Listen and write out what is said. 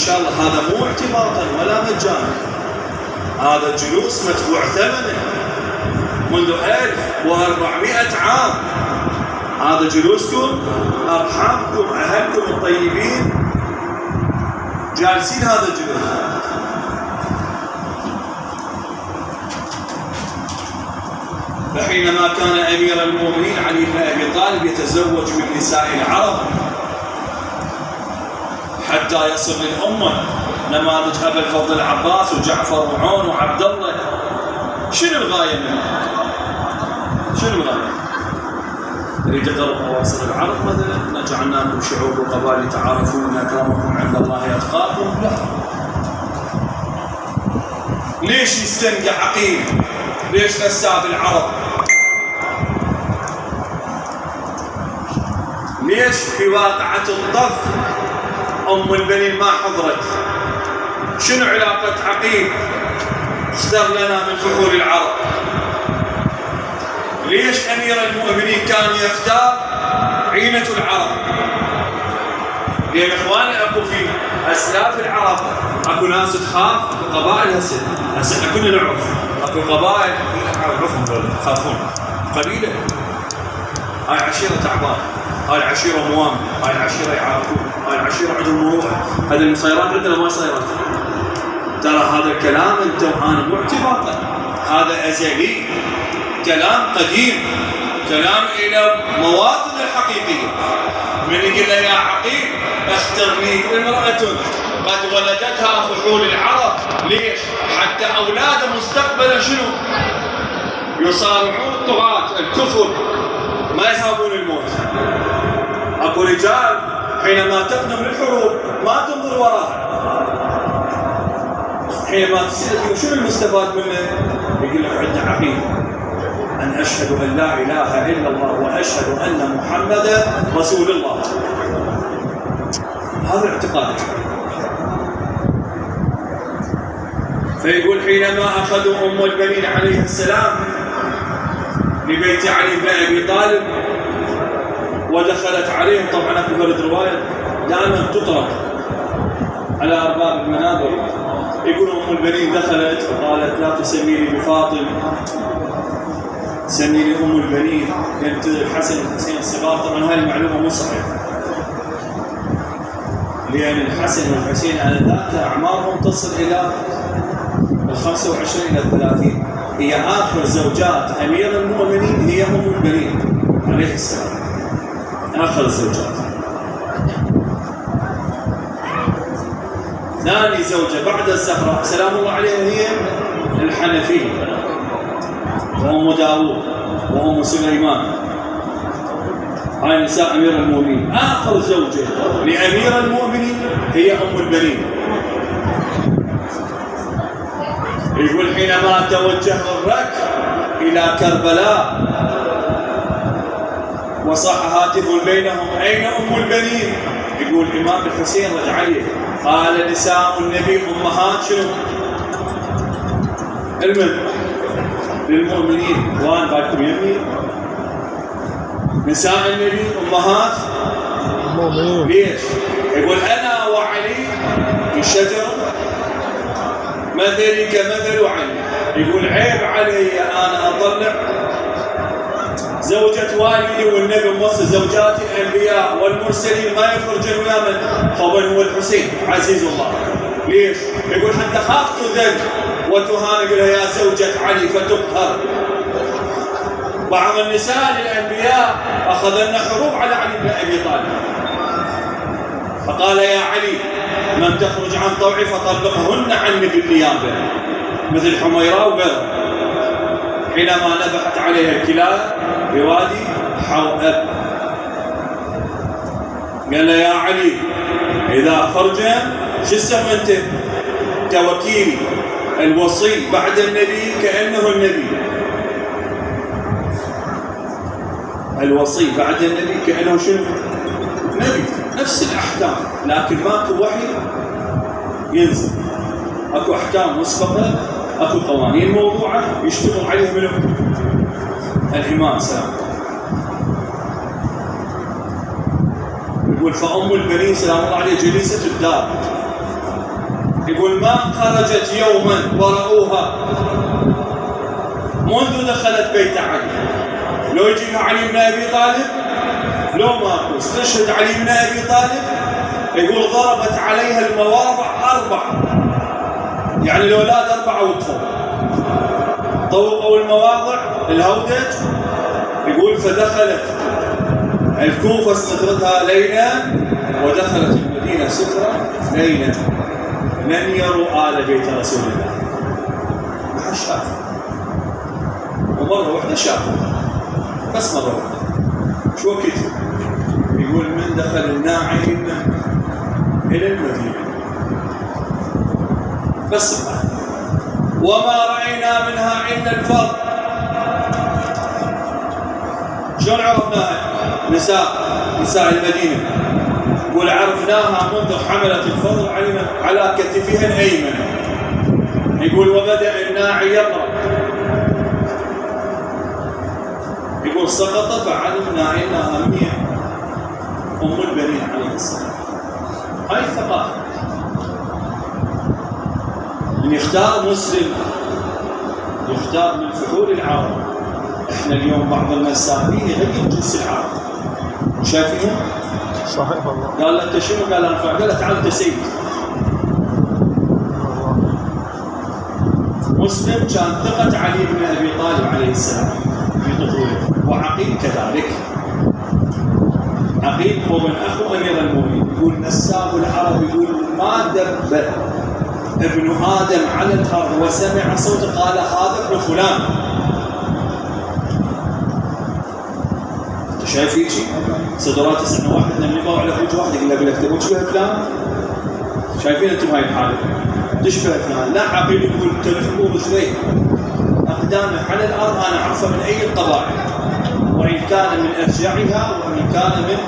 شاء الله هذا مو اعتباطا ولا مجانا، هذا جلوس مدفوع ثمنه منذ 1400 عام. هذا جلوسكم، أرحامكم، أهلكم الطيبين جالسين هذا الجلوس. فحينما كان أمير المؤمنين علي بن أبي طالب يتزوج من نساء العرب حتى يصل للأمة نماذج أبا الفضل العباس وجعفر وعون وعبد الله، شنو الغاية منه؟ شنو الغاية؟ يريد يضرب أواصر العرب مثلا، إن جعلناكم شعوب وقبائل تعارفون إن أكرمكم عند الله أتقاكم؟ لا. ليش يستنقع عقيل؟ ليش نساب العرب؟ ليش في واقعة الطف أم البنين ما حضرت؟ شنو علاقة عقيل اختار لنا من فحول العرب؟ ليش أمير المؤمنين كان يختار عينة العرب؟ لأن إخواني أكو في أسلاف العرب أكو ناس تخاف، أكو قبائل هسه احنا كلنا نعرف أكو قبائل نعرفهم دول يخافون قليلة. هاي عشيرة تعبان، هاي العشيرة موام، هاي العشيرة يعارفون، هاي العشيرة عندهم مروءة. هذه المصيرات عندنا ما صيرت. ترى هذا الكلام انتم انا مو اعتباطا، هذا ازلي، كلام قديم، كلام الى مواطن الحقيقيه. من يقول له يا عقيل اختر لي امراه قد ولدتها فحول العرب، ليش؟ حتى اولاد مستقبلا شنو؟ يصارعون الطغاة الكفر، ما يهابون الموت. اكو رجال حينما تقدم للحروب ما تنظر وراها، حينما تسأل شنو المستفاد منه؟ يقول لك عند عقيل أن أشهد أن لا إله إلا الله وأشهد أن محمدا رسول الله. هذا الاعتقاد. فيقول حينما أخذوا أم البنين عليه السلام لبيت علي بن أبي طالب ودخلت عليهم، طبعا أكو فرد رواية دائما تطرق على أرباب المنابر، يقول أم البنين دخلت وقالت لا تسميني بفاطم، سميني أم البنين، بنت الحسن والحسين الصغار. طبعا هاي المعلومة مو صحيحة، لأن الحسن والحسين آنذاك أعمارهم تصل إلى 25 إلى 30. هي آخر زوجات أمير المؤمنين هي أم البنين عليه السلام، آخر الزوجات. ثاني زوجة بعد الزهراء سلام الله عليها هي الحنفية، وأم داوود وأم سليمان. هاي نساء أمير المؤمنين. آخر زوجة لأمير المؤمنين هي أم البنين. يقول حينما توجه الركب إلى كربلاء وصاح هاتف بينهم أين أم البنين؟ يقول الإمام الحسين رد عليه قال نساء النبي أمهات شنو؟ للمؤمنين. وان بالكم يمي نساء النبي أمهات المؤمنين. ليش؟ يقول أنا وعلي في شجر مثلي كمثل علي. يقول عيب علي أنا أطلع زوجة والدي والنبي موصي زوجات الأنبياء والمرسلين ما يخرجن ويا من خبر هو الحسين عزيز الله. ليش؟ يقول حتى خاف تذل وتهان، يقول يا زوجة علي فتقهر. بعض النساء للأنبياء أخذن حروب على علي بن أبي طالب، فقال يا علي من تخرج عن طوعي فطلقهن عني بالنيابة، مثل حميراء وغيرها. حينما نبحت عليها الكلاب بوادي حوأب قال له يا علي إذا خرج شو تسمى أنت؟ توكيلي الوصي بعد النبي كأنه النبي، الوصي بعد النبي كأنه شنو؟ نبي، نفس الأحكام، لكن ماكو وحي ينزل، اكو أحكام مسبقة، اكو قوانين موضوعة يشتغل عليها منه الإمام سلام. يقول فأم البنين سلام الله عليه جليسة الدار يقول ما خرجت يوما ورأوها منذ دخلت بيت علي. لو يجيها علي بن أبي طالب لو ما استشهد علي بن أبي طالب، يقول ضربت عليها المواضع 4، يعني الأولاد 4 وقفوا طوقوا المواضع الهودج. يقول فدخلت الكوفة سترتها ليلا ودخلت المدينة سترة ليلا، لن يروا آل بيت رسول الله. ما شاف، ومرة واحدة شافوا بس مرة واحدة. شو وقت؟ يقول من دخل الناعم إلى المدينة بس الله. وما رأينا منها إلا الفضل. شلون عرفناها؟ نساء المدينة. يقول عرفناها منذ حملت الفضل على كتفها الأيمن. يقول وبدأ الناعي يقرأ، يقول سقط فعلمنا انها هي ام البنين عليه السلام. هاي الثقافه. من يختار مسلم يختار من فحول العرب. احنا اليوم بعض المسامين يغير جنس العرب. شايفين؟ صحيح والله. قال له انت شنو؟ قال انا قال له تعال انت سيد. مسلم كان ثقة علي بن ابي طالب عليه السلام في طفولته، وعقيل كذلك. عقيل هو من اخو امير المؤمنين. يقول نساب العرب، يقول ما دب ابن ادم على الارض وسمع صوت قال هذا ابن فلان. انت شايف هيك صدرات سنه واحد من اللي على وجه واحد يقول لك تبغى تشبه فلان؟ شايفين انتم هاي الحاله تشبه فلان. لا، عقيل يقول تلفوا رجليه أقدامه على الأرض أنا أعرفه من أي القبائل، وإن كان من أرجعها وإن كان من